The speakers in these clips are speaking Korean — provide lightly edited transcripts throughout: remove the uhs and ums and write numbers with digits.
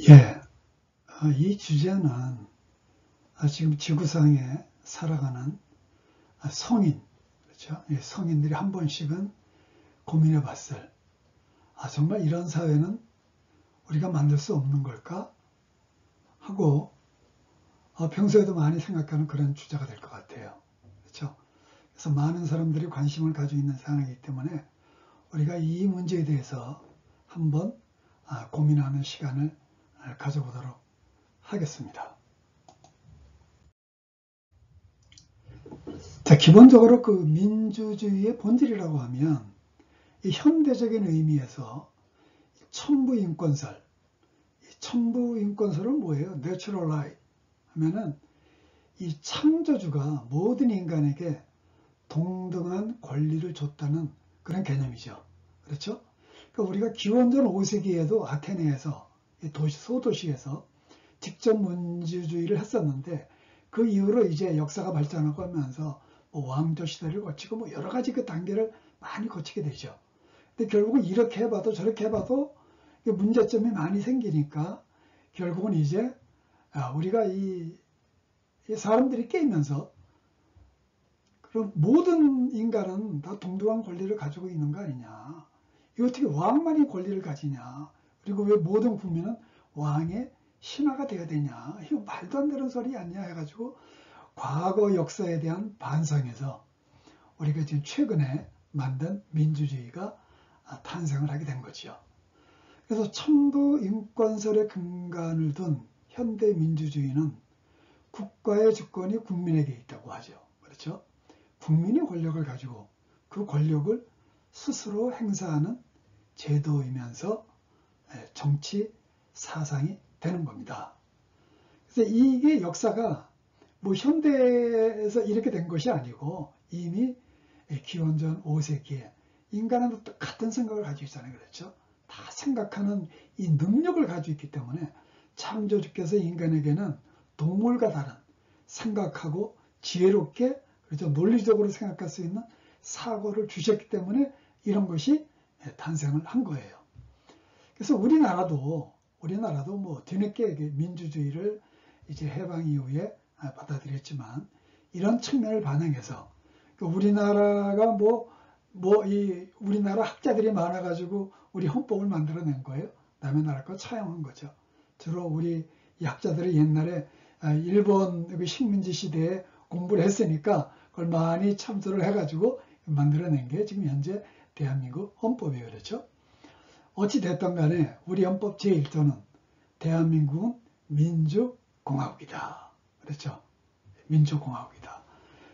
예, 이 주제는 지금 지구상에 살아가는 성인, 그렇죠? 성인들이 한 번씩은 고민해 봤을, 정말 이런 사회는 우리가 만들 수 없는 걸까? 하고, 평소에도 많이 생각하는 그런 주제가 될 것 같아요. 그렇죠? 그래서 많은 사람들이 관심을 가지고 있는 상황이기 때문에 우리가 이 문제에 대해서 한번 고민하는 시간을 가져보도록 하겠습니다. 자, 기본적으로 그 민주주의의 본질이라고 하면 이 현대적인 의미에서 천부인권설, 천부인권설은 뭐예요? Natural Right 하면은 이 창조주가 모든 인간에게 동등한 권리를 줬다는 그런 개념이죠. 그렇죠? 그러니까 우리가 기원전 5세기에도 아테네에서 소도시에서 직접 민주주의를 했었는데 그 이후로 이제 역사가 발전하고 하면서 왕조 시대를 거치고 여러 가지 그 단계를 많이 거치게 되죠. 근데 결국은 이렇게 해봐도 저렇게 해봐도 문제점이 많이 생기니까 결국은 이제 우리가 이 사람들이 깨면서 그럼 모든 인간은 다 동등한 권리를 가지고 있는 거 아니냐. 이거 어떻게 왕만이 권리를 가지냐. 그리고 왜 모든 국민은 왕의 신하가 되어야 되냐. 이거 말도 안 되는 소리 아니냐 해가지고 과거 역사에 대한 반성에서 우리가 지금 최근에 만든 민주주의가 탄생을 하게 된 거죠. 그래서 천부인권설의 근간을 둔 현대 민주주의는 국가의 주권이 국민에게 있다고 하죠. 그렇죠? 국민이 권력을 가지고 그 권력을 스스로 행사하는 제도이면서 정치 사상이 되는 겁니다. 그래서 이게 역사가 현대에서 이렇게 된 것이 아니고 이미 기원전 5세기에 인간은 똑같은 생각을 가지고 있잖아요. 그렇죠? 다 생각하는 이 능력을 가지고 있기 때문에 창조주께서 인간에게는 동물과 다른 생각하고 지혜롭게 그렇죠? 논리적으로 생각할 수 있는 사고를 주셨기 때문에 이런 것이 탄생을 한 거예요. 그래서 우리나라도 뒤늦게 민주주의를 이제 해방 이후에 받아들였지만 이런 측면을 반영해서 우리나라가 우리나라 학자들이 많아가지고 우리 헌법을 만들어낸 거예요. 남의 나라 거 차용한 거죠. 주로 우리 이 학자들이 옛날에 일본 식민지 시대에 공부를 했으니까 그걸 많이 참조를 해가지고 만들어낸 게 지금 현재 대한민국 헌법이에요. 그렇죠? 어찌됐든 간에 우리 헌법 제1조는 대한민국은 민주공화국이다. 그렇죠? 민주공화국이다.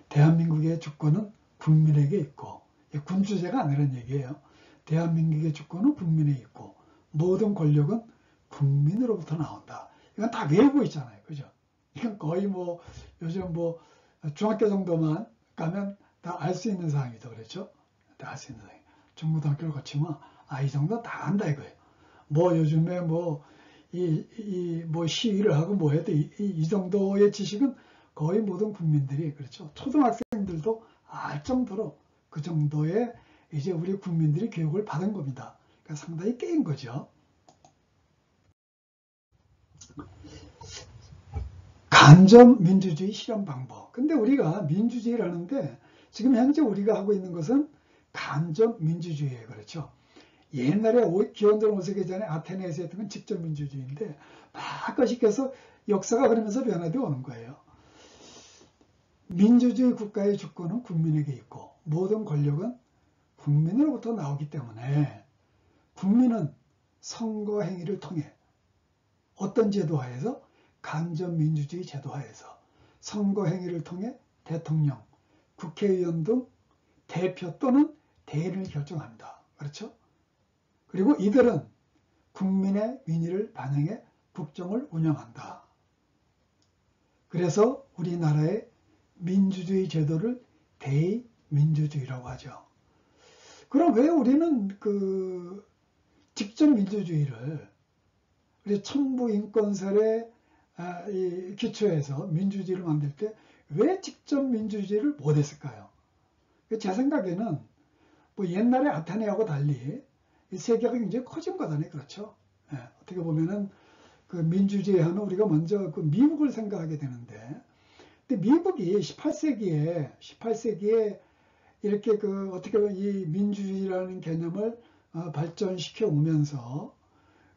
대한민국의 주권은 국민에게 있고, 군주제가 아니라는 얘기예요. 대한민국의 주권은 국민에 있고, 모든 권력은 국민으로부터 나온다. 이건 다 외우고 있잖아요. 그죠? 이건 거의 요즘 중학교 정도만 가면 다 알 수 있는 사항이죠. 그렇죠? 다 알 수 있는 사항. 중고등학교를 거치면, 이 정도 다 안다 이거예요. 요즘에 시위를 하고 해도 이 정도의 지식은 거의 모든 국민들이, 그렇죠. 초등학생들도 알 정도로 그 정도의 이제 우리 국민들이 교육을 받은 겁니다. 그러니까 상당히 깨인 거죠. 간접 민주주의 실현 방법. 근데 우리가 민주주의를 하는데 지금 현재 우리가 하고 있는 것은 간접 민주주의예요. 그렇죠. 옛날에 기원전 5세기 전에 아테네에서 했던 건 직접 민주주의인데 막 거시켜서 역사가 그러면서 변화되어 오는 거예요. 민주주의 국가의 주권은 국민에게 있고 모든 권력은 국민으로부터 나오기 때문에 국민은 선거 행위를 통해 어떤 제도하에서 간접민주주의 제도하에서 선거 행위를 통해 대통령, 국회의원 등 대표 또는 대의를 결정합니다. 그렇죠? 그리고 이들은 국민의 민의를 반영해 국정을 운영한다. 그래서 우리나라의 민주주의 제도를 대의민주주의라고 하죠. 그럼 왜 우리는 직접 민주주의를 우리 천부인권설의 기초에서 민주주의를 만들 때 왜 직접 민주주의를 못했을까요? 제 생각에는 옛날에 아테네하고 달리 세계가 굉장히 커진 거잖아요. 그렇죠? 어떻게 보면은 그 민주주의 하면 우리가 먼저 그 미국을 생각하게 되는데, 근데 미국이 18세기에 이렇게 그 어떻게 보면 이 민주주의라는 개념을 발전시켜 오면서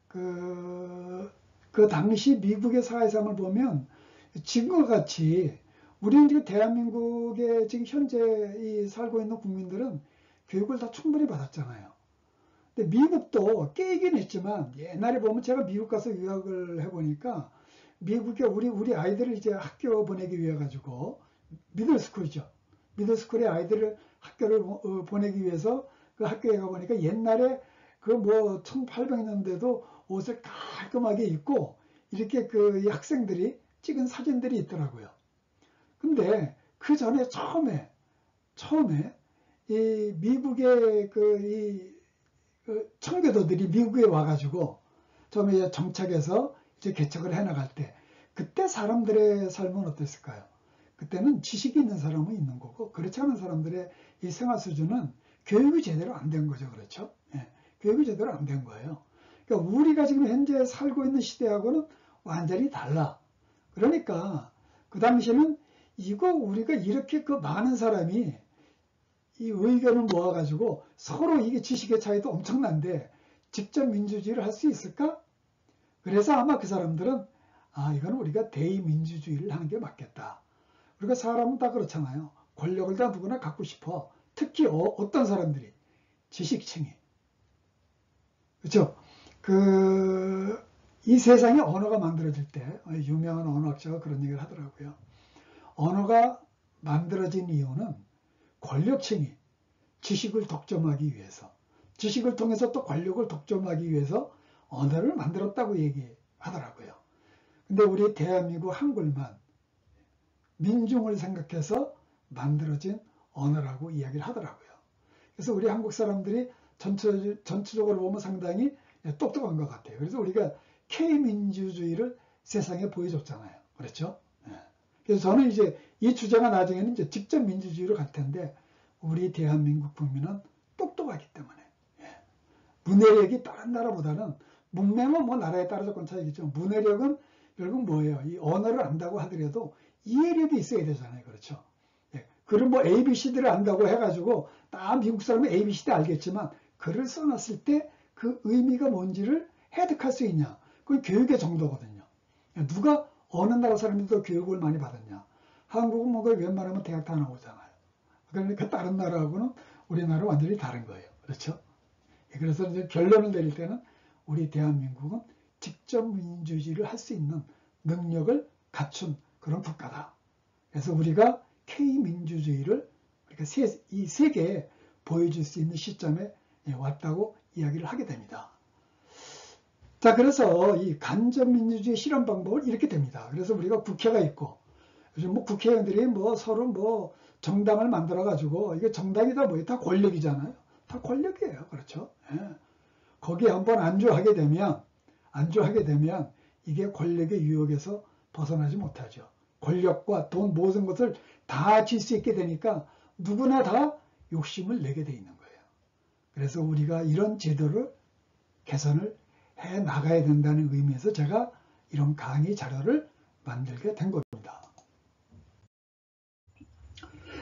그 당시 미국의 사회상을 보면 지금과 같이 우리는 지금 대한민국에 지금 현재 살고 있는 국민들은 교육을 다 충분히 받았잖아요. 근데 미국도 깨긴 했지만 옛날에 보면 제가 미국 가서 유학을 해보니까 미국에 우리 아이들을 이제 학교 보내기 위해 가지고 미들스쿨이죠. 미들스쿨의 아이들을 학교를 보내기 위해서 그 학교에 가보니까 옛날에 그 뭐 1800년대도 옷을 깔끔하게 입고 이렇게 그 학생들이 찍은 사진들이 있더라고요. 근데 그 전에 처음에 이 미국의 그 청교도들이 미국에 와가지고 처음에 이제 정착해서 이제 개척을 해나갈 때 그때 사람들의 삶은 어땠을까요? 그때는 지식이 있는 사람은 있는 거고 그렇지 않은 사람들의 이 생활 수준은 교육이 제대로 안 된 거죠. 그렇죠? 예, 교육이 제대로 안 된 거예요. 그러니까 우리가 지금 현재 살고 있는 시대하고는 완전히 달라. 그러니까 그 당시에는 이거 우리가 이렇게 그 많은 사람이 이 의견을 모아가지고 서로 이게 지식의 차이도 엄청난데 직접 민주주의를 할 수 있을까? 그래서 아마 그 사람들은 이건 우리가 대의민주주의를 하는 게 맞겠다. 우리가 사람은 다 그렇잖아요. 권력을 다 누구나 갖고 싶어. 특히 어떤 사람들이 지식층이. 그렇죠? 이 세상에 언어가 만들어질 때 유명한 언어학자가 그런 얘기를 하더라고요. 언어가 만들어진 이유는 권력층이 지식을 독점하기 위해서, 지식을 통해서 또 권력을 독점하기 위해서 언어를 만들었다고 얘기하더라고요. 근데 우리 대한민국 한글만 민중을 생각해서 만들어진 언어라고 이야기를 하더라고요. 그래서 우리 한국 사람들이 전체적으로 보면 상당히 똑똑한 것 같아요. 그래서 우리가 K민주주의를 세상에 보여줬잖아요. 그렇죠? 그래서 저는 이제 이 주제가 나중에는 이제 직접 민주주의로 갈 텐데 우리 대한민국 국민은 똑똑하기 때문에 문해력이 다른 나라보다는 문맹은 뭐 나라에 따라 조금 차이겠죠. 문해력은 결국 뭐예요? 이 언어를 안다고 하더라도 이해력이 있어야 되잖아요. 그렇죠? 글은 뭐 ABCD를 안다고 해가지고 다 미국 사람은 ABCD 알겠지만 글을 써놨을 때 그 의미가 뭔지를 해득할 수 있냐? 그건 교육의 정도거든요. 누가 어느 나라 사람들도 교육을 많이 받았냐? 한국은 뭐 웬만하면 대학 다 나오잖아요. 그러니까 다른 나라하고는 우리나라 완전히 다른 거예요. 그렇죠? 그래서 이제 결론을 내릴 때는 우리 대한민국은 직접 민주주의를 할 수 있는 능력을 갖춘 그런 국가다. 그래서 우리가 K민주주의를 이 세계에 보여줄 수 있는 시점에 왔다고 이야기를 하게 됩니다. 자, 그래서 이 간접민주주의 실현 방법은 이렇게 됩니다. 그래서 우리가 국회가 있고, 요즘 뭐 국회의원들이 뭐 서로 뭐 정당을 만들어가지고, 이게 정당이다 뭐예요? 다 권력이잖아요. 다 권력이에요. 그렇죠? 거기에 한번 안주하게 되면 이게 권력의 유혹에서 벗어나지 못하죠. 권력과 돈 모든 것을 다 질 수 있게 되니까 누구나 다 욕심을 내게 돼 있는 거예요. 그래서 우리가 이런 제도를 개선을 해 나가야 된다는 의미에서 제가 이런 강의 자료를 만들게 된 겁니다.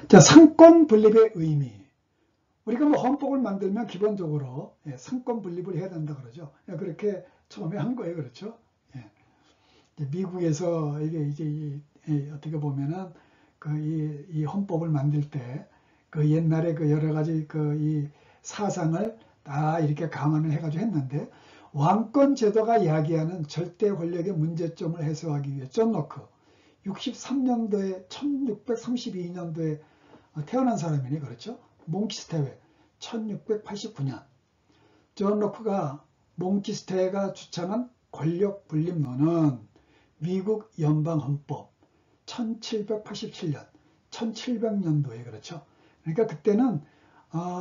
자, 상권 분립의 의미. 우리가 뭐 헌법을 만들면 기본적으로 상권 분립을 해야 된다 그러죠. 그렇게 처음에 한 거예요. 그렇죠? 미국에서 이게 어떻게 보면은 이 헌법을 만들 때 그 옛날에 그 여러 가지 이 사상을 다 이렇게 감안을 해가지고 했는데 왕권 제도가 야기하는 절대 권력의 문제점을 해소하기 위해 존 로크 1632년도에 태어난 사람이니 그렇죠? 몽키스테웨 1689년 존 로크가 몽키스테웨가 주창한 권력 분립론은 미국 연방헌법 1787년 1700년도에 그렇죠? 그러니까 그때는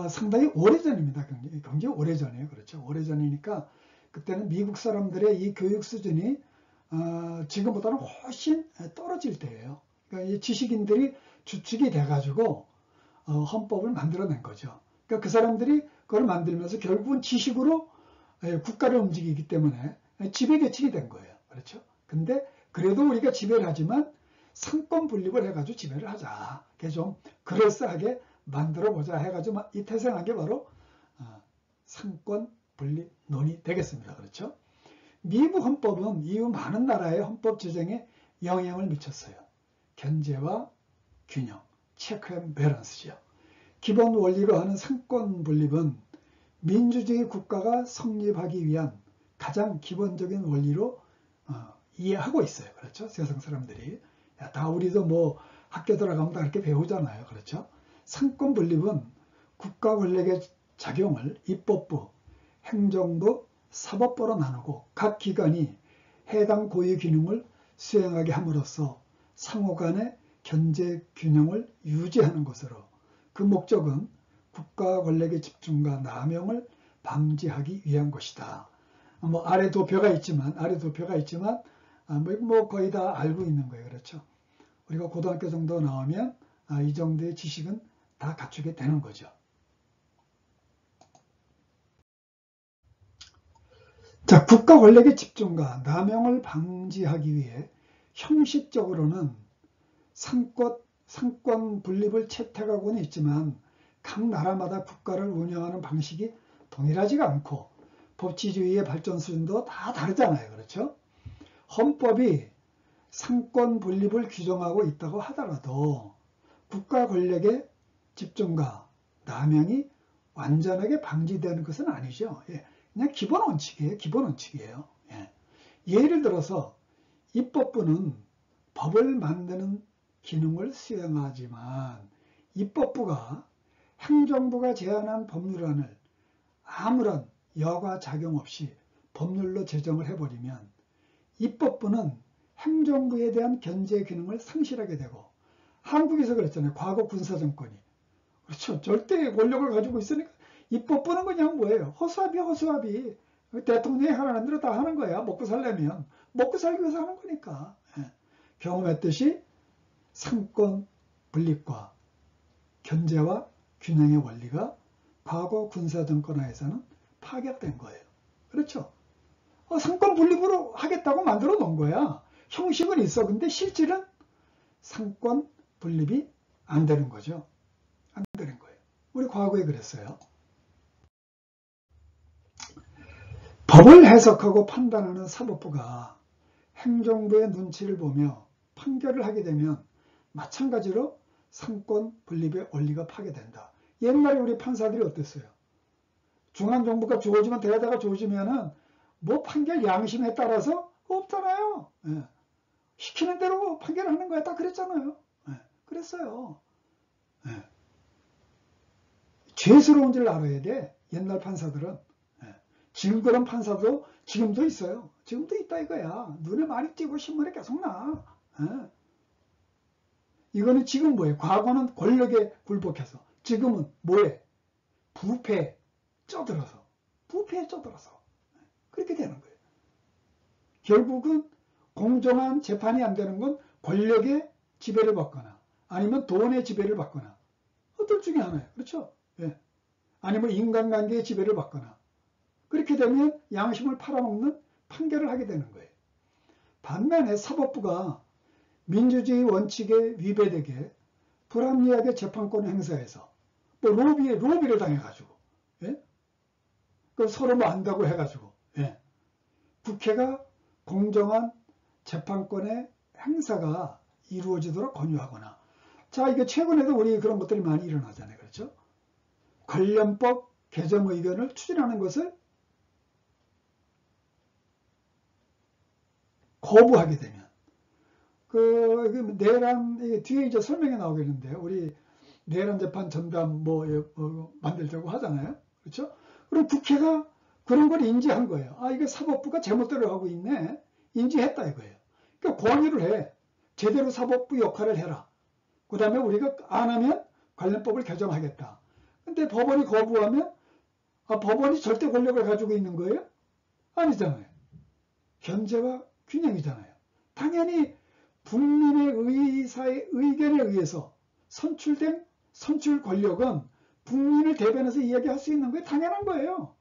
상당히 오래전입니다. 굉장히 오래전이에요. 그렇죠? 오래전이니까 그때는 미국 사람들의 이 교육 수준이 지금보다는 훨씬 떨어질 때예요. 그러니까 이 지식인들이 주축이 돼가지고 헌법을 만들어낸 거죠. 그러니까 그 사람들이 그걸 만들면서 결국은 지식으로 국가를 움직이기 때문에 지배계층이 된 거예요. 그렇죠? 근데 그래도 우리가 지배를 하지만 상권 분립을 해가지고 지배를 하자. 그게 좀 그럴싸하게 만들어 보자 해가지고 이 태생한 게 바로 상권 분립 논이 되겠습니다. 그렇죠? 미국 헌법은 이후 많은 나라의 헌법 제정에 영향을 미쳤어요. 견제와 균형, 체크 앤 밸런스죠. 기본 원리로 하는 상권 분립은 민주주의 국가가 성립하기 위한 가장 기본적인 원리로 이해하고 있어요. 그렇죠? 세상 사람들이. 다 우리도 뭐 학교 들어가면 다 그렇게 배우잖아요. 그렇죠? 상권 분립은 국가 권력의 작용을 입법부, 행정부, 사법부로 나누고 각 기관이 해당 고유 기능을 수행하게 함으로써 상호 간의 견제 균형을 유지하는 것으로 그 목적은 국가 권력의 집중과 남용을 방지하기 위한 것이다. 뭐 아래 도표가 있지만 뭐 거의 다 알고 있는 거예요. 그렇죠? 우리가 고등학교 정도 나오면 이 정도의 지식은 다 갖추게 되는 거죠. 자, 국가 권력의 집중과 남용을 방지하기 위해 형식적으로는 상권 분립을 채택하고는 있지만 각 나라마다 국가를 운영하는 방식이 동일하지가 않고 법치주의의 발전 수준도 다 다르잖아요. 그렇죠? 헌법이 상권 분립을 규정하고 있다고 하더라도 국가 권력의 집중과 남용이 완전하게 방지되는 것은 아니죠. 그냥 기본 원칙이에요. 예를 들어서 입법부는 법을 만드는 기능을 수행하지만 입법부가 행정부가 제안한 법률안을 아무런 여과 작용 없이 법률로 제정을 해버리면 입법부는 행정부에 대한 견제 기능을 상실하게 되고 한국에서 그랬잖아요. 과거 군사정권이. 그렇죠. 절대 권력을 가지고 있으니까 입법부는 그냥 뭐예요? 허수아비. 대통령이 하라는 대로 다 하는 거야. 먹고 살려면. 먹고 살기 위해서 하는 거니까. 경험했듯이 상권 분립과 견제와 균형의 원리가 과거 군사정권 하에서는 파괴된 거예요. 그렇죠? 상권 분립으로 하겠다고 만들어 놓은 거야. 형식은 있어. 근데 실질은 상권 분립이 안 되는 거죠. 안 되는 거예요. 우리 과거에 그랬어요. 법을 해석하고 판단하는 사법부가 행정부의 눈치를 보며 판결을 하게 되면 마찬가지로 상권 분립의 원리가 파괴된다. 옛날에 우리 판사들이 어땠어요? 중앙정부가 주어지면 대다가 주어지면은 뭐 판결 양심에 따라서 없잖아요. 시키는 대로 판결하는 거야. 다 그랬잖아요. 그랬어요. 죄스러운 줄 알아야 돼. 옛날 판사들은. 지금 그런 판사도 지금도 있어요. 지금도 있다 이거야. 눈에 많이 띄고 신문에 계속 나. 이거는 지금 뭐예요? 과거는 권력에 굴복해서. 지금은 뭐해? 부패에 쪄들어서. 그렇게 되는 거예요. 결국은 공정한 재판이 안 되는 건 권력의 지배를 받거나 아니면 돈의 지배를 받거나 어떨 중에 하나예요. 그렇죠? 아니면 인간관계의 지배를 받거나 그렇게 되면 양심을 팔아먹는 판결을 하게 되는 거예요. 반면에 사법부가 민주주의 원칙에 위배되게 불합리하게 재판권을 행사해서 뭐 로비를 당해가지고 그 서로 뭐 안다고 해가지고 국회가 공정한 재판권의 행사가 이루어지도록 권유하거나 자 이게 최근에도 우리 그런 것들이 많이 일어나잖아요. 그렇죠? 관련법 개정 의견을 추진하는 것을 거부하게 되면 그 내란 뒤에 이제 설명이 나오겠는데 우리 내란 재판 전담 만들자고 하잖아요. 그렇죠? 그럼 국회가 그런 걸 인지한 거예요. 아 이게 사법부가 제멋대로 하고 있네. 인지했다 이거예요. 그러니까 권유를 해. 제대로 사법부 역할을 해라. 그 다음에 우리가 안 하면 관련법을 개정하겠다. 근데 법원이 거부하면 법원이 절대 권력을 가지고 있는 거예요? 아니잖아요. 견제와 균형이잖아요. 당연히 국민의 의견에 의해서 선출된 선출 권력은 국민을 대변해서 이야기할 수 있는 게 당연한 거예요.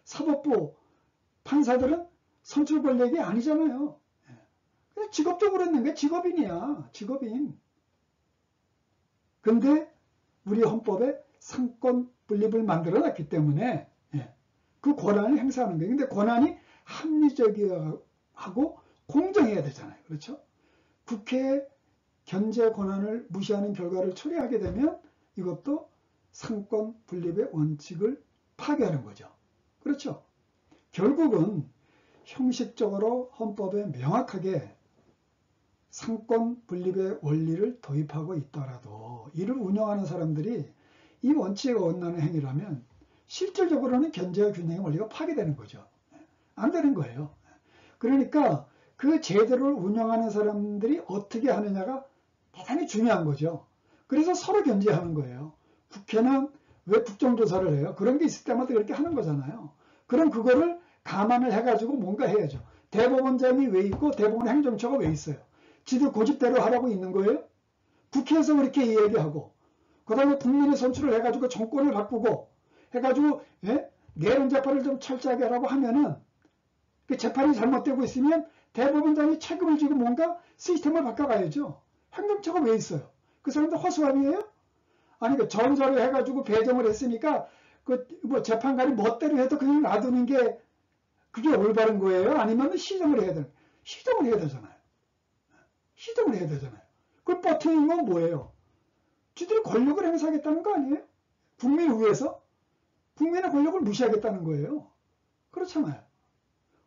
사법부 판사들은 선출 권력이 아니잖아요. 그냥 직업적으로 했는 게 직업인이야. 직업인. 근데 우리 헌법에 상권 분립을 만들어 놨기 때문에 그 권한을 행사하는 거예요. 근데 권한이 합리적이하고 공정해야 되잖아요. 그렇죠? 국회의 견제 권한을 무시하는 결과를 초래하게 되면 이것도 상권 분립의 원칙을 파괴하는 거죠. 그렇죠? 결국은 형식적으로 헌법에 명확하게 상권 분립의 원리를 도입하고 있더라도 이를 운영하는 사람들이 이 원칙에 어긋나는 행위라면 실질적으로는 견제와 균형의 원리가 파괴되는 거죠. 안 되는 거예요. 그러니까 그 제도를 운영하는 사람들이 어떻게 하느냐가 대단히 중요한 거죠. 그래서 서로 견제하는 거예요. 국회는 왜 국정조사를 해요? 그런 게 있을 때마다 그렇게 하는 거잖아요. 그럼 그거를 감안을 해가지고 뭔가 해야죠. 대법원장이 왜 있고 대법원 행정처가 왜 있어요? 지들 고집대로 하라고 있는 거예요? 국회에서 그렇게 이야기하고 그 다음에 국민의 선출을 해가지고 정권을 바꾸고 해가지고 내란 재판을 좀 철저하게 하라고 하면은 그 재판이 잘못되고 있으면 대법원장이 책임을 지고 뭔가 시스템을 바꿔가야죠. 행정처가 왜 있어요? 그 사람들 허수아비예요? 아니 그 전자로 해가지고 배정을 했으니까 그 뭐 재판관이 멋대로 해도 그냥 놔두는 게 그게 올바른 거예요? 아니면 시정을 해야 되는? 시정을 해야 되잖아요. 시정을 해야 되잖아요. 그걸 버티는 건 뭐예요? 지들이 권력을 행사하겠다는 거 아니에요? 국민을 위해서? 국민의 권력을 무시하겠다는 거예요. 그렇잖아요.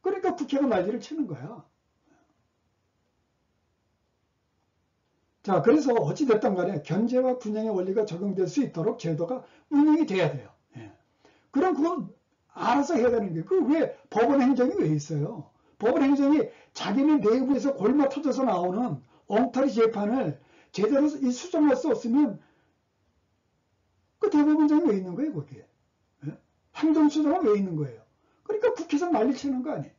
그러니까 국회가 난리를 치는 거야. 자, 그래서 어찌됐든 간에 견제와 균형의 원리가 적용될 수 있도록 제도가 운영이 돼야 돼요. 그럼 그건 알아서 해야 되는 거예요. 그 왜 법원 행정이 왜 있어요? 법원 행정이 자기네 내부에서 골마 터져서 나오는 엉터리 재판을 제대로 수정할 수 없으면 그 대법원장이 왜 있는 거예요, 거기에? 행정수장은 왜 있는 거예요? 그러니까 국회에서 난리 치는 거 아니에요?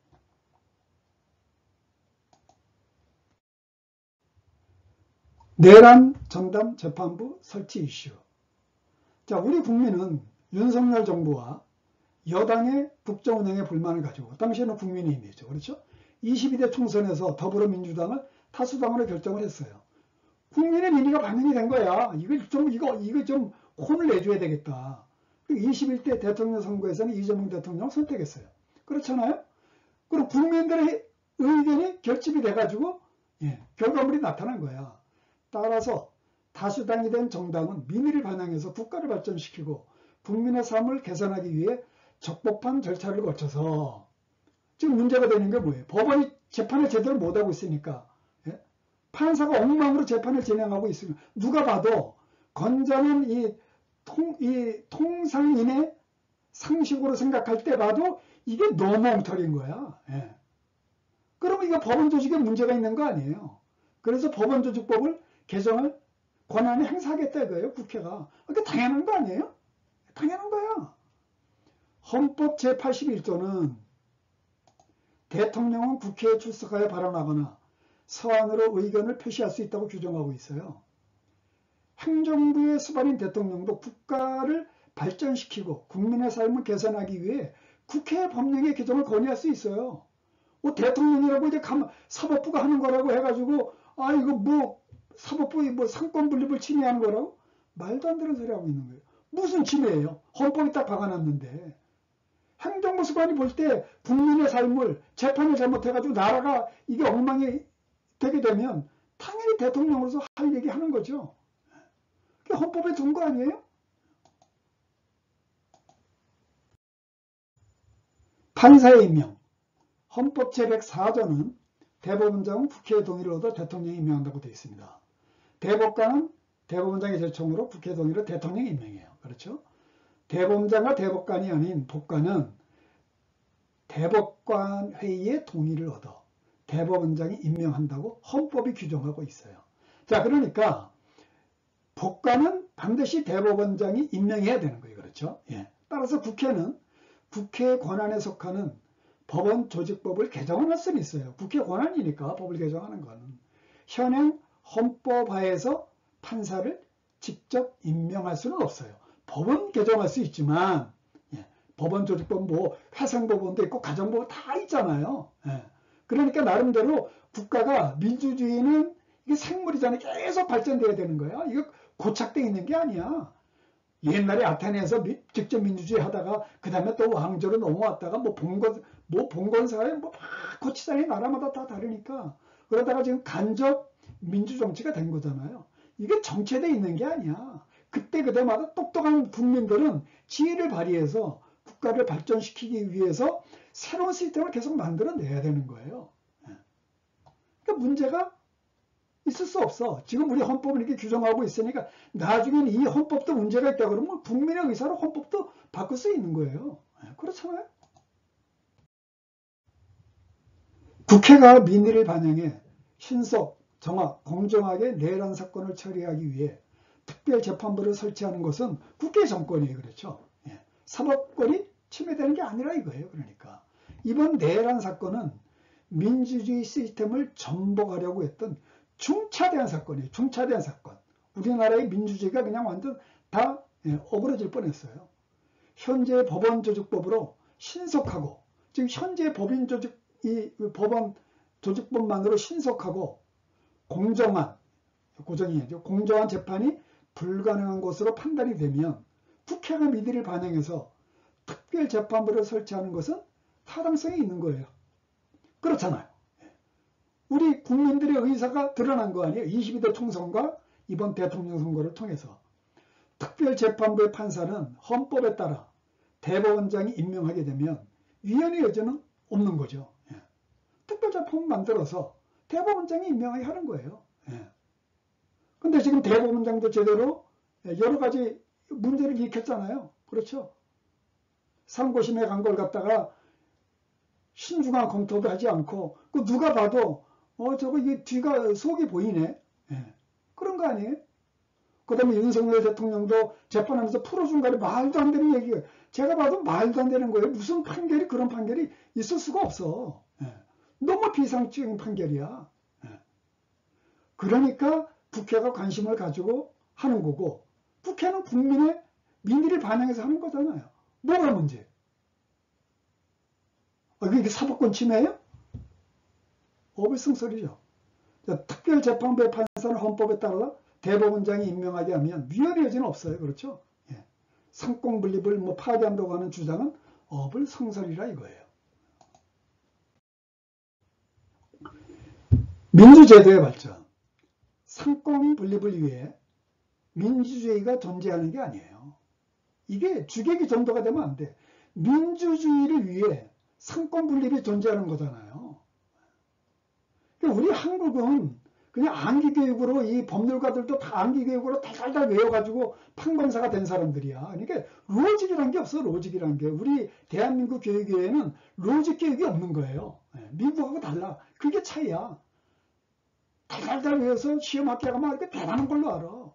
내란 전담 재판부 설치 이슈. 자, 우리 국민은 윤석열 정부와 여당의 국정 운영에 불만을 가지고 당시에는 국민의힘이었죠. 그렇죠? 22대 총선에서 더불어민주당을 다수당으로 결정을 했어요. 국민의 민의가 반영이 된 거야. 이거 좀 혼을 내줘야 되겠다. 21대 대통령 선거에서는 이재명 대통령을 선택했어요. 그렇잖아요? 그리고 국민들의 의견이 결집이 돼가지고 결과물이 나타난 거야. 따라서 다수당이 된 정당은 민의를 반영해서 국가를 발전시키고 국민의 삶을 개선하기 위해 적법한 절차를 거쳐서 지금 문제가 되는 게 뭐예요? 법원이 재판을 제대로 못하고 있으니까 판사가 엉망으로 재판을 진행하고 있으면 누가 봐도 건전한 이 통상인의 상식으로 생각할 때 봐도 이게 너무 엉터리인 거야. 그러면 이거 법원 조직에 문제가 있는 거 아니에요. 그래서 법원 조직법을 개정할 권한을 행사하겠다 이거예요, 국회가. 그러니까 당연한 거 아니에요? 당연한 거야. 헌법 제81조는 대통령은 국회에 출석하여 발언하거나 서한으로 의견을 표시할 수 있다고 규정하고 있어요. 행정부의 수반인 대통령도 국가를 발전시키고 국민의 삶을 개선하기 위해 국회의 법령의 개정을 건의할 수 있어요. 대통령이라고 이제 사법부가 하는 거라고 해가지고 이거 뭐 사법부 뭐 상권 분립을 침해하는 거라고? 말도 안 되는 소리 하고 있는 거예요. 무슨 침해예요? 헌법이 딱 박아놨는데. 행정부 수반이 볼 때 국민의 삶을 재판을 잘못해가지고 나라가 이게 엉망이 되게 되면 당연히 대통령으로서 할 얘기 하는 거죠. 그게 헌법에 둔 거 아니에요? 판사의 임명. 헌법 제104조는 대법원장은 국회의 동의를 얻어 대통령이 임명한다고 되어 있습니다. 대법관은 대법원장의 제청으로 국회 동의로 대통령이 임명해요. 그렇죠? 대법원장과 대법관이 아닌 법관은 대법관 회의의 동의를 얻어 대법원장이 임명한다고 헌법이 규정하고 있어요. 자, 그러니까 법관은 반드시 대법원장이 임명해야 되는 거예요. 그렇죠? 따라서 국회는 국회의 권한에 속하는 법원 조직법을 개정할 수는 있어요. 국회 권한이니까 법을 개정하는 거는. 현행 헌법하에서 판사를 직접 임명할 수는 없어요. 법은 개정할 수 있지만 법원 조직법 뭐 회생법원도 있고 가정법 다 있잖아요. 예. 그러니까 나름대로 국가가 민주주의는 이게 생물이잖아요. 계속 발전돼야 되는 거야. 이거 고착돼 있는 게 아니야. 옛날에 아테네에서 직접 민주주의 하다가 그 다음에 또 왕조로 넘어왔다가 뭐 봉건사에 뭐 고치자니 나라마다 다 다르니까 그러다가 지금 간접 민주정치가 된 거잖아요. 이게 정체돼 있는 게 아니야. 그때마다 똑똑한 국민들은 지혜를 발휘해서 국가를 발전시키기 위해서 새로운 시스템을 계속 만들어내야 되는 거예요. 그러니까 문제가 있을 수 없어. 지금 우리 헌법을 이렇게 규정하고 있으니까 나중에는 이 헌법도 문제가 있다 그러면 국민의 의사로 헌법도 바꿀 수 있는 거예요. 그렇잖아요. 국회가 민의를 반영해 신속, 정확, 공정하게 내란 사건을 처리하기 위해 특별재판부를 설치하는 것은 국회 정권이에요. 그렇죠. 사법권이 침해되는 게 아니라 이거예요. 그러니까 이번 내란 사건은 민주주의 시스템을 전복하려고 했던 중차대한 사건이에요. 중차대한 사건. 우리나라의 민주주의가 그냥 완전 다 어그러질 뻔했어요. 현재 법원조직법으로 신속하고, 즉 현재 법원 조직법만으로 신속하고 공정한 재판이 불가능한 것으로 판단이 되면 국회가 민의를 반영해서 특별재판부를 설치하는 것은 타당성이 있는 거예요. 그렇잖아요. 우리 국민들의 의사가 드러난 거 아니에요. 22대 총선과 이번 대통령 선거를 통해서. 특별재판부의 판사는 헌법에 따라 대법원장이 임명하게 되면 위헌의 여지는 없는 거죠. 특별재판부 만들어서 대법원장이 임명하게 하는 거예요. 근데 지금 대법원장도 제대로 여러 가지 문제를 일으켰잖아요. 그렇죠? 상고심에 간 걸 갖다가 신중한 검토도 하지 않고 그 누가 봐도 저거 이게 뒤가 속이 보이네. 그런 거 아니에요? 그 다음에 윤석열 대통령도 재판하면서 풀어준 거에 말도 안 되는 얘기가 제가 봐도 말도 안 되는 거예요. 무슨 판결이 그런 판결이 있을 수가 없어. 너무 비상적인 판결이야. 그러니까 국회가 관심을 가지고 하는 거고 국회는 국민의 민의를 반영해서 하는 거잖아요. 뭐가 문제? 이게 사법권 침해예요? 어불성설이죠. 특별재판부의 판사는 헌법에 따라 대법원장이 임명하게 하면 위헌의 여지는 없어요. 그렇죠? 상권분립을 파기한다고 하는 주장은 어불성설이라 이거예요. 민주제도의 발전. 상권분립을 위해 민주주의가 존재하는 게 아니에요. 이게 주객이 전도가 되면 안 돼. 민주주의를 위해 상권분립이 존재하는 거잖아요. 우리 한국은 그냥 암기교육으로 이 법률가들도 다 암기교육으로 달달달 외워가지고 판검사가 된 사람들이야. 그러니까 로직이란 게 없어. 로직이란 게. 우리 대한민국 교육에는 로직 교육이 없는 거예요. 미국하고 달라. 그게 차이야. 달달달 외워서 시험 학교 가면 대단한 걸로 알아.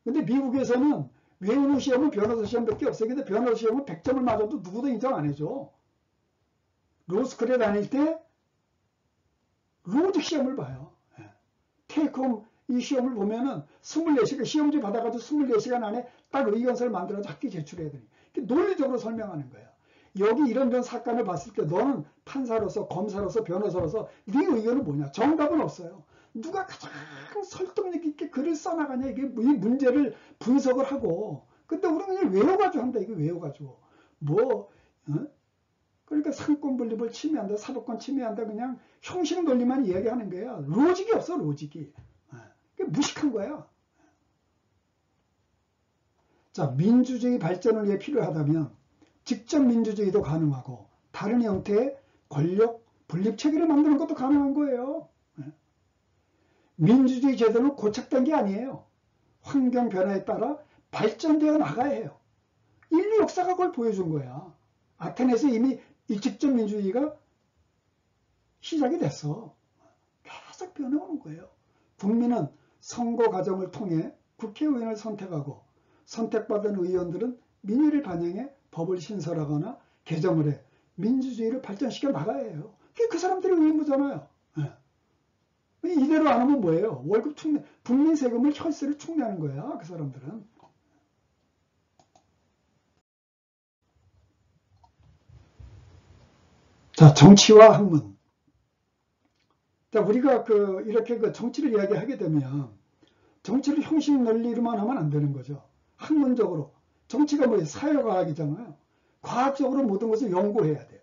근데 미국에서는 외우는 시험은 변호사 시험밖에 없어요. 근데 변호사 시험은 100점을 맞아도 누구도 인정 안 해줘. 로스쿨에 다닐 때 로직 시험을 봐요. 테이크홈 이 시험을 보면은 24시간 시험지 받아가지고 24시간 안에 딱 의견서를 만들어서 학교 제출해야 되니 논리적으로 설명하는 거야. 여기 이런 사건을 봤을 때 너는 판사로서 검사로서 변호사로서 네 의견은 뭐냐? 정답은 없어요. 누가 가장 설득력 있게 글을 써나가냐 이게 이 문제를 분석을 하고 근데 우리는 그냥 외워가지고 한다. 이거 외워가지고 그러니까 상권분립을 침해한다, 사법권 침해한다, 그냥 형식 논리만 이야기하는 거야. 로직이 없어, 로직이. 무식한 거야. 자, 민주주의 발전을 위해 필요하다면 직접 민주주의도 가능하고 다른 형태의 권력 분립 체계를 만드는 것도 가능한 거예요. 민주주의 제도는 고착된 게 아니에요. 환경 변화에 따라 발전되어 나가야 해요. 인류 역사가 그걸 보여준 거야. 아테네에서 이미 이 직접 민주주의가 시작이 됐어. 계속 변해오는 거예요. 국민은 선거 과정을 통해 국회의원을 선택하고 선택받은 의원들은 민의를 반영해 법을 신설하거나 개정을 해 민주주의를 발전시켜 나가야 해요. 그게 그 사람들의 의무잖아요. 이대로 안 하면 뭐예요? 월급 축내, 국민 세금을 혈세를 축내하는 거야. 그 사람들은. 자, 정치와 학문. 자, 우리가 이렇게 정치를 이야기하게 되면 정치를 형식 논리로만 하면 안 되는 거죠. 학문적으로. 정치가 뭐예요? 사회과학이잖아요. 과학적으로 모든 것을 연구해야 돼요.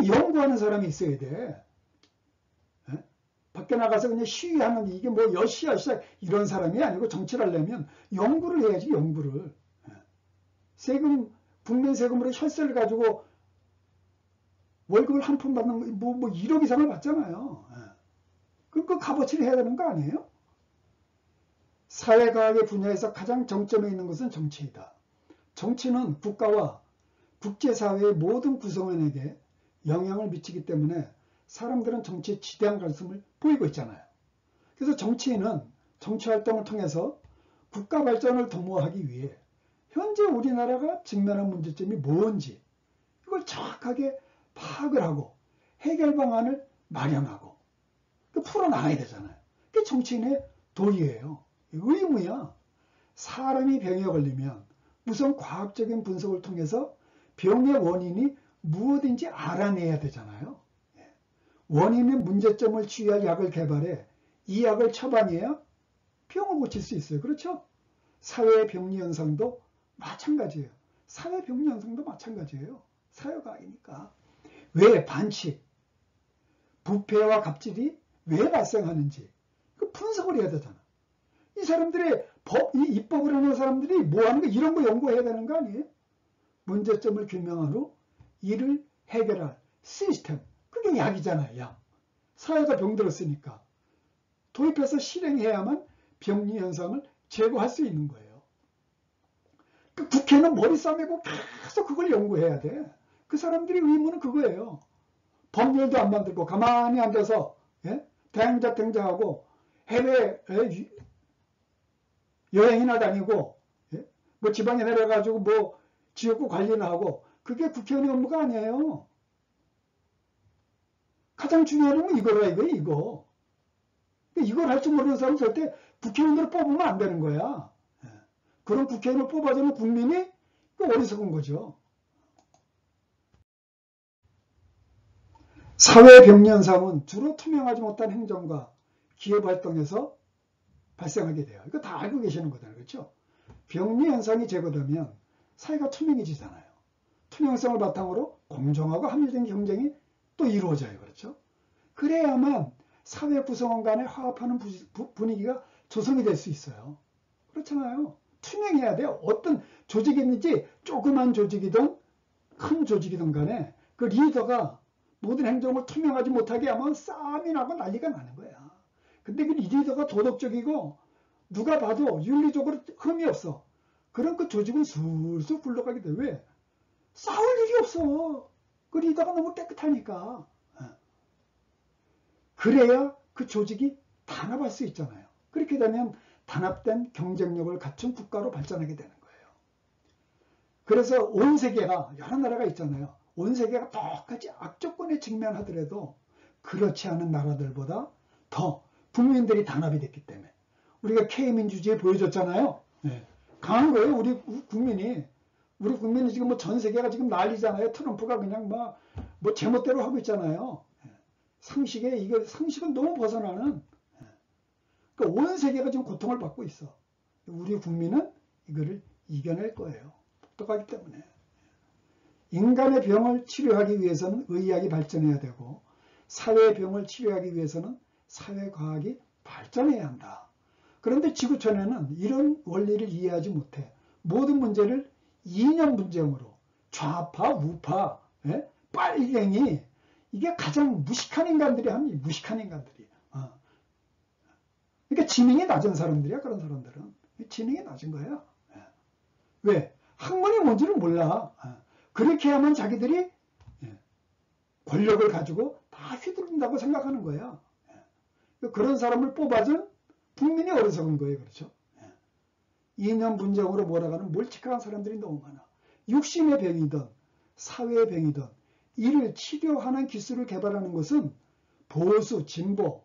연구하는 사람이 있어야 돼. 예? 밖에 나가서 그냥 시위하는 이게 뭐 여시야 이런 사람이 아니고 정치를 하려면 연구를 해야지, 연구를. 예? 세금, 국민 세금으로 혈세를 가지고 월급을 한 푼 받는 뭐 1억 이상을 받잖아요. 예. 그 값어치를 해야 되는 거 아니에요? 사회과학의 분야에서 가장 정점에 있는 것은 정치이다. 정치는 국가와 국제사회의 모든 구성원에게 영향을 미치기 때문에 사람들은 정치에 지대한 관심을 보이고 있잖아요. 그래서 정치인은 정치활동을 통해서 국가 발전을 도모하기 위해 현재 우리나라가 직면한 문제점이 뭔지 이걸 정확하게 파악을 하고 해결 방안을 마련하고 풀어나가야 되잖아요. 그게 정치인의 도리예요. 의무야. 사람이 병에 걸리면 우선 과학적인 분석을 통해서 병의 원인이 무엇인지 알아내야 되잖아요. 원인의 문제점을 치유할 약을 개발해 이 약을 처방해야 병을 고칠 수 있어요. 그렇죠? 사회 병리 현상도 마찬가지예요. 사회 병리 현상도 마찬가지예요. 사회과학이니까. 왜 반칙, 부패와 갑질이 왜 발생하는지 그 분석을 해야 되잖아. 이 사람들의 이 입법을 하는 사람들이 뭐 하는 거 이런 거 연구해야 되는 거 아니에요? 문제점을 규명한 후 이를 해결할 시스템. 그게 약이잖아요. 약. 사회가 병들었으니까 도입해서 실행해야만 병리 현상을 제거할 수 있는 거예요. 그 국회는 머리 싸매고 계속 그걸 연구해야 돼. 그 사람들이 의무는 그거예요. 법률도 안 만들고 가만히 앉아서 대행자탱자하고 해외 여행이나 다니고 뭐 지방에 내려가지고 뭐 지역구 관리나 하고 그게 국회의원의 업무가 아니에요. 가장 중요한 건 이거라 이거. 이걸 할 줄 모르는 사람은 절대 국회의원으로 뽑으면 안 되는 거야. 그런 국회의원을 뽑아주는 국민이 어리석은 거죠. 사회 병리 현상은 주로 투명하지 못한 행정과 기업 활동에서 발생하게 돼요. 이거 다 알고 계시는 거잖아요. 그렇죠? 병리 현상이 제거되면 사회가 투명해지잖아요. 투명성을 바탕으로 공정하고 합리적인 경쟁이 또 이루어져요. 그렇죠? 그래야만 사회 구성원 간에 화합하는 분위기가 조성이 될 수 있어요. 그렇잖아요. 투명해야 돼요. 어떤 조직이든지 조그만 조직이든 큰 조직이든 간에 그 리더가 모든 행정을 투명하지 못하게 하면 싸움이 나고 난리가 나는 거야. 근데 그 리더가 도덕적이고 누가 봐도 윤리적으로 흠이 없어. 그럼 그 조직은 술술 굴러가게 돼. 왜? 싸울 일이 없어. 그 리더가 너무 깨끗하니까. 그래야 그 조직이 단합할 수 있잖아요. 그렇게 되면 단합된 경쟁력을 갖춘 국가로 발전하게 되는 거예요. 그래서 온 세계가 여러 나라가 있잖아요. 온 세계가 똑같이 악조건에 직면하더라도 그렇지 않은 나라들보다 더 국민들이 단합이 됐기 때문에 우리가 K민주주의 보여줬잖아요. 강한 거예요. 우리 국민이 지금 뭐 전 세계가 지금 난리잖아요. 트럼프가 그냥 뭐 제멋대로 하고 있잖아요. 상식은 너무 벗어나는. 그러니까 온 세계가 지금 고통을 받고 있어. 우리 국민은 이거를 이겨낼 거예요. 똑똑하기 때문에. 인간의 병을 치료하기 위해서는 의학이 발전해야 되고 사회의 병을 치료하기 위해서는 사회과학이 발전해야 한다. 그런데 지구촌에는 이런 원리를 이해하지 못해 모든 문제를 이념 분쟁으로 좌파, 우파, 빨갱이 이게 가장 무식한 인간들이 합니다. 무식한 인간들이. 그러니까 지능이 낮은 사람들이야. 그런 사람들은. 지능이 낮은 거야. 왜? 학문이 뭔지를 몰라. 그렇게 하면 자기들이 권력을 가지고 다 휘두른다고 생각하는 거야. 그런 사람을 뽑아준 국민이 어리석은 거예요. 그렇죠? 이념 분쟁으로 몰아가는 몰직한 사람들이 너무 많아. 육신의 병이든 사회의 병이든 이를 치료하는 기술을 개발하는 것은 보수, 진보,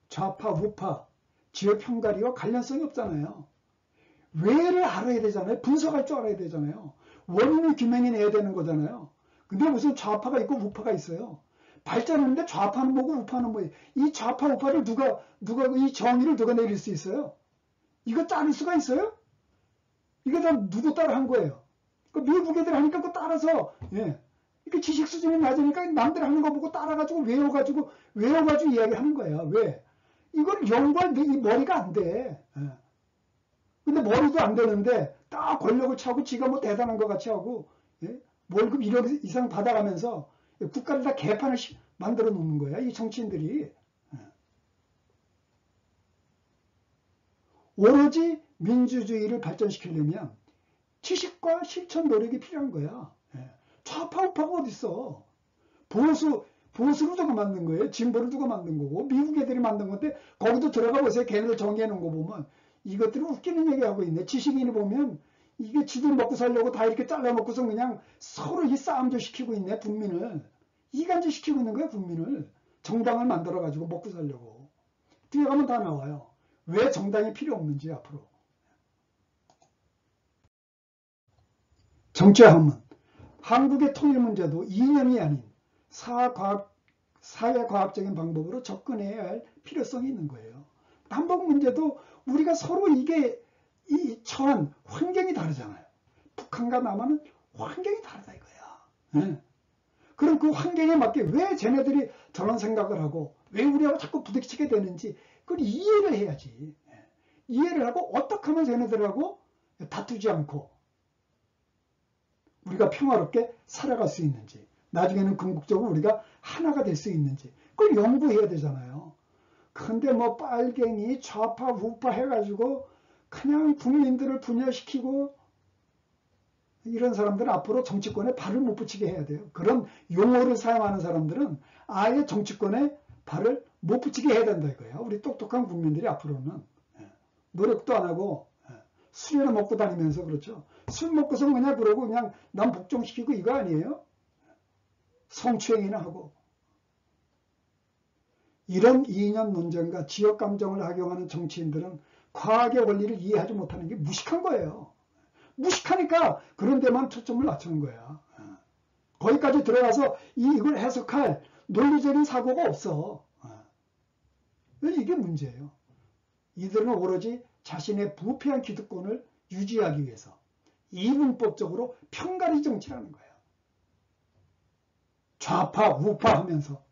좌파, 우파, 지역 편가리와 관련성이 없잖아요. 왜를 알아야 되잖아요. 분석할 줄 알아야 되잖아요. 원인을 규명해내야 되는 거잖아요. 근데 무슨 좌파가 있고 우파가 있어요. 발전하는데 좌파는 뭐고 우파는 뭐예요. 이 좌파 우파를 누가 이 정의를 누가 내릴 수 있어요? 이거 자를 수가 있어요? 이거 다 누구 따라 한 거예요? 그 미국 애들 하니까 그거 따라서, 예. 이렇게 지식 수준이 낮으니까 남들 하는 거 보고 따라가지고 외워가지고 이야기하는 거야. 왜? 이걸 연구할 이 머리가 안 돼. 예. 근데 머리도 안 되는데 딱 권력을 차고 지가 뭐 대단한 것 같이 하고, 예? 월급 1억 이상 받아가면서 국가를 다 개판을 만들어 놓는 거야. 이 정치인들이. 예. 오로지 민주주의를 발전시키려면 지식과 실천 노력이 필요한 거야. 예. 좌파 우파가 어딨어. 보수로 누가 만든 거예요. 진보를 누가 만든 거고 미국 애들이 만든 건데 거기도 들어가 보세요. 걔네들 정리해 놓은 거 보면 이것들은 웃기는 얘기하고 있네. 지식인이 보면 이게 지들 먹고 살려고 다 이렇게 잘라먹고서 그냥 서로 이 싸움도 시키고 있네. 국민을. 이간질 시키고 있는 거야. 국민을. 정당을 만들어가지고 먹고 살려고. 뒤에 가면 다 나와요. 왜 정당이 필요 없는지 앞으로. 정치학은 한국의 통일 문제도 이념이 아닌 사회과학적인 방법으로 접근해야 할 필요성이 있는 거예요. 남북 문제도 우리가 서로 이게 이 처한 환경이 다르잖아요. 북한과 남한은 환경이 다르다 이거야. 네. 그럼 그 환경에 맞게 왜 쟤네들이 저런 생각을 하고 왜 우리하고 자꾸 부딪히게 되는지 그걸 이해를 해야지. 이해를 하고 어떻게 하면 쟤네들하고 다투지 않고 우리가 평화롭게 살아갈 수 있는지 나중에는 궁극적으로 우리가 하나가 될 수 있는지 그걸 연구해야 되잖아요. 근데 뭐 빨갱이 좌파 우파 해가지고 그냥 국민들을 분열시키고 이런 사람들은 앞으로 정치권에 발을 못 붙이게 해야 돼요. 그런 용어를 사용하는 사람들은 아예 정치권에 발을 못 붙이게 해야 된다 이거예요. 우리 똑똑한 국민들이 앞으로는 노력도 안 하고 술이나 먹고 다니면서 그렇죠. 술 먹고서 그냥 그러고 그냥 남 복종시키고 이거 아니에요? 성추행이나 하고. 이런 이념 논쟁과 지역 감정을 악용하는 정치인들은 과학의 원리를 이해하지 못하는 게 무식한 거예요. 무식하니까 그런 데만 초점을 맞추는 거야. 거기까지 들어가서 이걸 해석할 논리적인 사고가 없어. 이게 문제예요. 이들은 오로지 자신의 부패한 기득권을 유지하기 위해서 이분법적으로 편가리 정치라는 거예요. 좌파 우파 하면서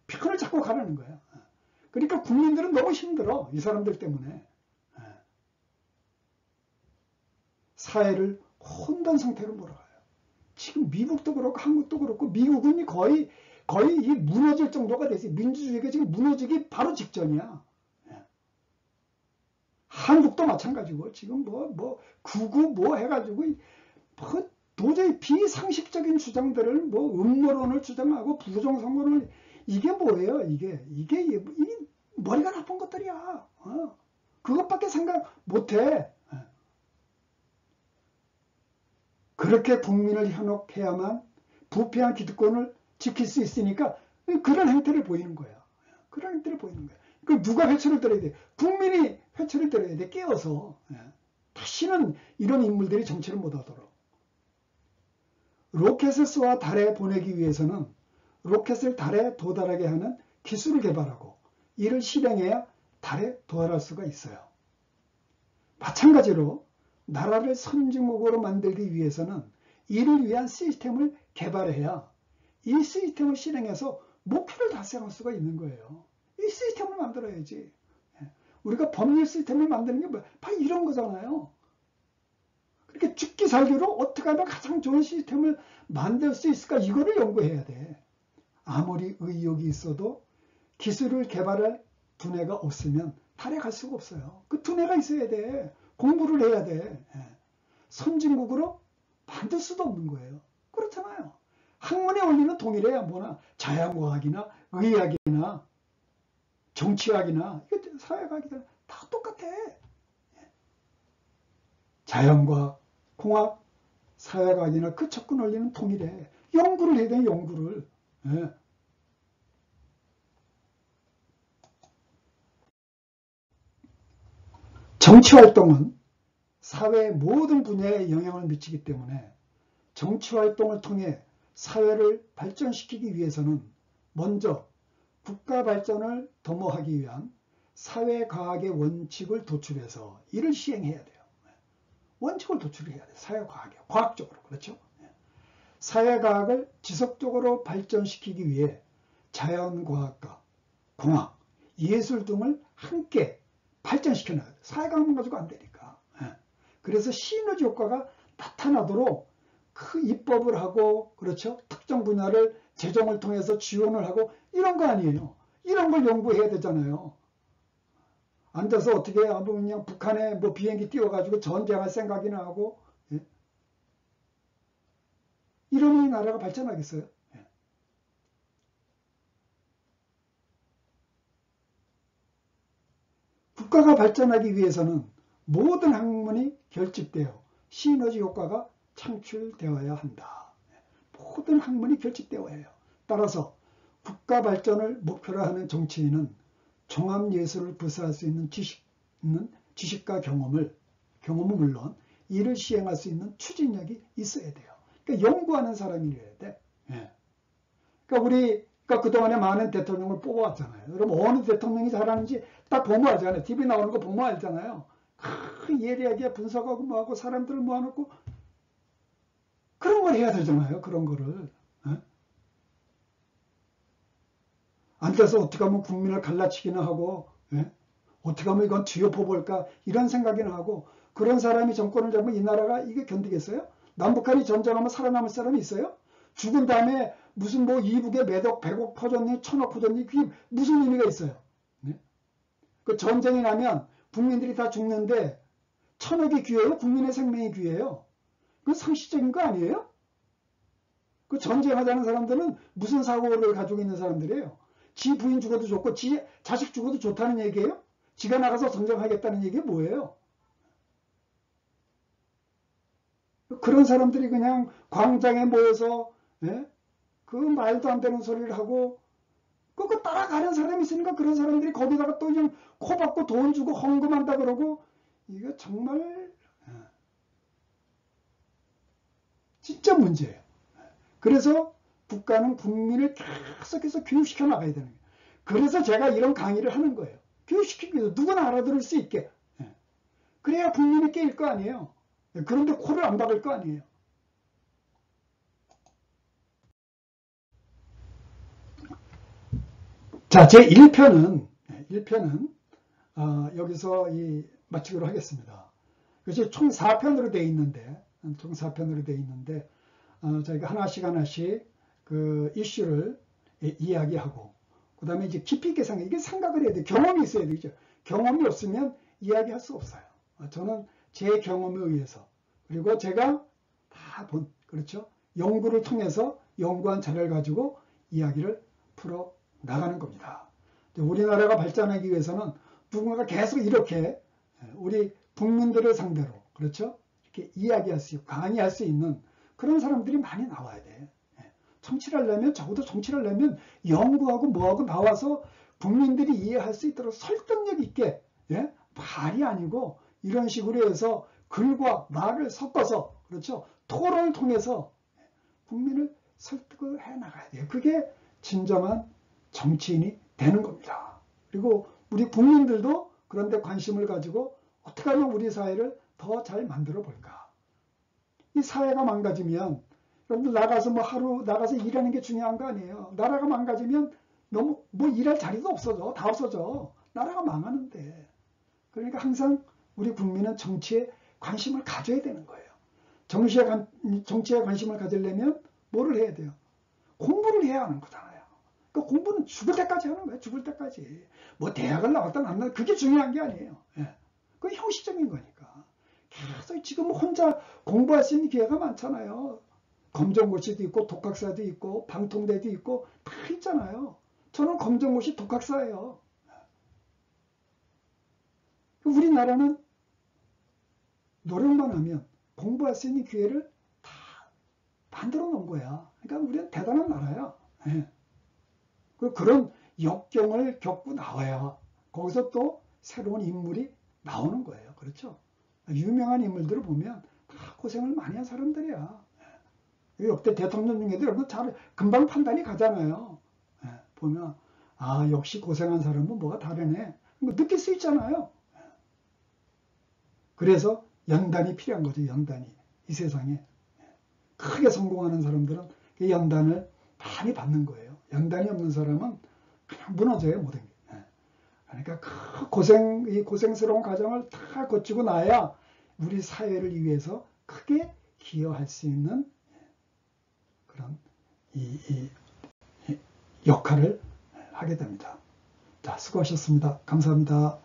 편을 잡고 가라는 거예요. 그러니까 국민들은 너무 힘들어. 이 사람들 때문에. 사회를 혼돈 상태로 몰아가요. 지금 미국도 그렇고 한국도 그렇고 미국은 거의 이 무너질 정도가 됐어요. 민주주의가 지금 무너지기 바로 직전이야. 한국도 마찬가지고 지금 구구 해가지고 도저히 비상식적인 주장들을 음모론을 주장하고 부정선거를 이게 뭐예요? 이게 머리가 나쁜 것들이야. 그것밖에 생각 못해. 그렇게 국민을 현혹해야만 부패한 기득권을 지킬 수 있으니까 그런 행태를 보이는 거야. 그런 행태를 보이는 거야. 그 누가 회초를 들어야 돼? 국민이 회초를 들어야 돼. 깨어서. 다시는 이런 인물들이 정치를 못하도록. 로켓을 쏘아 달에 보내기 위해서는 로켓을 달에 도달하게 하는 기술을 개발하고 이를 실행해야 달에 도달할 수가 있어요. 마찬가지로 나라를 선진국으로 만들기 위해서는 이를 위한 시스템을 개발해야 이 시스템을 실행해서 목표를 달성할 수가 있는 거예요. 이 시스템을 만들어야지. 우리가 법률 시스템을 만드는 게 뭐야? 바로 이런 거잖아요. 그렇게 죽기 살기로 어떻게 하면 가장 좋은 시스템을 만들 수 있을까? 이거를 연구해야 돼. 아무리 의욕이 있어도 기술을 개발할 두뇌가 없으면 달에 갈 수가 없어요. 그 두뇌가 있어야 돼. 공부를 해야 돼. 선진국으로 만들 수도 없는 거예요. 그렇잖아요. 학문의 원리는 동일해야 뭐나 자연과학이나 의학이나 정치학이나 사회과학이나 다 똑같아. 자연과학, 공학, 사회과학이나 그 접근 원리는 동일해. 연구를 해야 돼. 연구를. 정치활동은 사회의 모든 분야에 영향을 미치기 때문에 정치활동을 통해 사회를 발전시키기 위해서는 먼저 국가 발전을 도모하기 위한 사회과학의 원칙을 도출해서 이를 시행해야 돼요. 원칙을 도출해야 돼요. 사회과학에 과학적으로. 그렇죠? 사회과학을 지속적으로 발전시키기 위해 자연과학과 공학, 예술 등을 함께 발전시켜 나가야 돼요. 사회과학만 가지고 안 되니까. 그래서 시너지 효과가 나타나도록 그 입법을 하고, 그렇죠? 특정 분야를 재정을 통해서 지원을 하고, 이런 거 아니에요. 이런 걸 연구해야 되잖아요. 앉아서 어떻게 그냥 북한에 뭐 비행기 띄워가지고 전쟁할 생각이나 하고, 예? 이러니 나라가 발전하겠어요? 예. 국가가 발전하기 위해서는 모든 학문이 결집되어 시너지 효과가 창출되어야 한다. 모든 학문이 결집되어야 해요. 따라서 국가 발전을 목표로 하는 정치인은 종합예술을 구사할 수 있는 지식과 경험은 물론 이를 시행할 수 있는 추진력이 있어야 돼요. 그러니까 연구하는 사람이어야 돼. 예. 그러니까 그동안에 많은 대통령을 뽑아왔잖아요. 그럼 어느 대통령이 잘하는지 딱 보면 알잖아요. TV 나오는 거 보면 알잖아요. 예리하게 분석하고 뭐하고 사람들을 모아놓고 그런 걸 해야 되잖아요. 그런 거를. 예? 앉아서 어떻게 하면 국민을 갈라치기나 하고, 예? 어떻게 하면 이건 뒤엎어볼까 이런 생각이나 하고, 그런 사람이 정권을 잡으면 이 나라가 이게 견디겠어요? 남북한이 전쟁하면 살아남을 사람이 있어요? 죽은 다음에 무슨 뭐 이북에 몇억, 백억 퍼졌니, 천억 퍼졌니, 그게 무슨 의미가 있어요? 네? 그 전쟁이 나면 국민들이 다 죽는데 천억이 귀해요? 국민의 생명이 귀해요? 그건 상식적인 거 아니에요? 그 전쟁하자는 사람들은 무슨 사고를 가지고 있는 사람들이에요? 지 부인 죽어도 좋고 지 자식 죽어도 좋다는 얘기예요? 지가 나가서 전쟁하겠다는 얘기 뭐예요? 그런 사람들이 그냥 광장에 모여서, 예? 그 말도 안 되는 소리를 하고 그거 따라가는 사람이 있으니까 그런 사람들이 거기다가 또 그냥 코 박고 돈 주고 헌금한다 그러고, 이거 정말 진짜 문제예요. 그래서 국가는 국민을 계속해서 교육시켜 나가야 되는 거예요. 그래서 제가 이런 강의를 하는 거예요. 교육시키기 위해서 누구나 알아들을 수 있게. 그래야 국민이 깨일 거 아니에요. 그런데 코를 안 박을 거 아니에요. 자, 제 1편은 여기서 마치기로 하겠습니다. 그래서 총 4편으로 되어 있는데, 저희가 하나씩 그 이슈를 이야기하고, 그 다음에 이제 깊이 있게 이게 생각을 해야 돼요. 경험이 있어야 되죠. 경험이 없으면 이야기할 수 없어요. 저는 제 경험에 의해서, 그리고 제가 다 그렇죠? 연구를 통해서 연구한 자료를 가지고 이야기를 풀어 나가는 겁니다. 우리나라가 발전하기 위해서는 누군가가 계속 이렇게 우리 국민들을 상대로, 그렇죠? 이렇게 이야기할 수 있고 강의할 수 있는 그런 사람들이 많이 나와야 돼. 적어도 정치를 하려면 연구하고 뭐하고 나와서 국민들이 이해할 수 있도록 설득력 있게, 말이 아니고 이런 식으로 해서 글과 말을 섞어서, 그렇죠? 토론을 통해서 국민을 설득을 해 나가야 돼요. 그게 진정한 정치인이 되는 겁니다. 그리고 우리 국민들도 그런데 관심을 가지고 어떻게 하면 우리 사회를 더 잘 만들어 볼까? 이 사회가 망가지면, 여러분들 나가서 하루 나가서 일하는 게 중요한 거 아니에요. 나라가 망가지면 너무 일할 자리도 없어져. 다 없어져. 나라가 망하는데. 그러니까 항상 우리 국민은 정치에 관심을 가져야 되는 거예요. 정치에 관심을 가지려면 뭐를 해야 돼요? 공부를 해야 하는 거잖아요. 그 공부는 죽을 때까지 하는 거예요. 죽을 때까지. 대학을 나왔다 안 나왔다 그게 중요한 게 아니에요. 그건 형식적인 거니까. 계속 지금 혼자 공부할 수 있는 기회가 많잖아요. 검정고시도 있고 독학사도 있고 방통대도 있고 다 있잖아요. 저는 검정고시 독학사예요. 우리나라는 노력만 하면 공부할 수 있는 기회를 다 만들어 놓은 거야. 그러니까 우리는 대단한 나라야. 그런 역경을 겪고 나와야 거기서 또 새로운 인물이 나오는 거예요. 그렇죠? 유명한 인물들을 보면 다 고생을 많이 한 사람들이야. 역대 대통령 중에도 여러분 잘 금방 판단이 가잖아요. 예, 보면 아 역시 고생한 사람은 뭐가 다르네. 뭐 느낄 수 있잖아요. 그래서 연단이 필요한 거죠. 연단이 이 세상에 크게 성공하는 사람들은 이 연단을 많이 받는 거예요. 연단이 없는 사람은 그냥 무너져요 모든 게. 예. 그러니까 그 이 고생스러운 과정을 다 거치고 나야 우리 사회를 위해서 크게 기여할 수 있는 그런 이 역할을 하게 됩니다. 자, 수고하셨습니다. 감사합니다.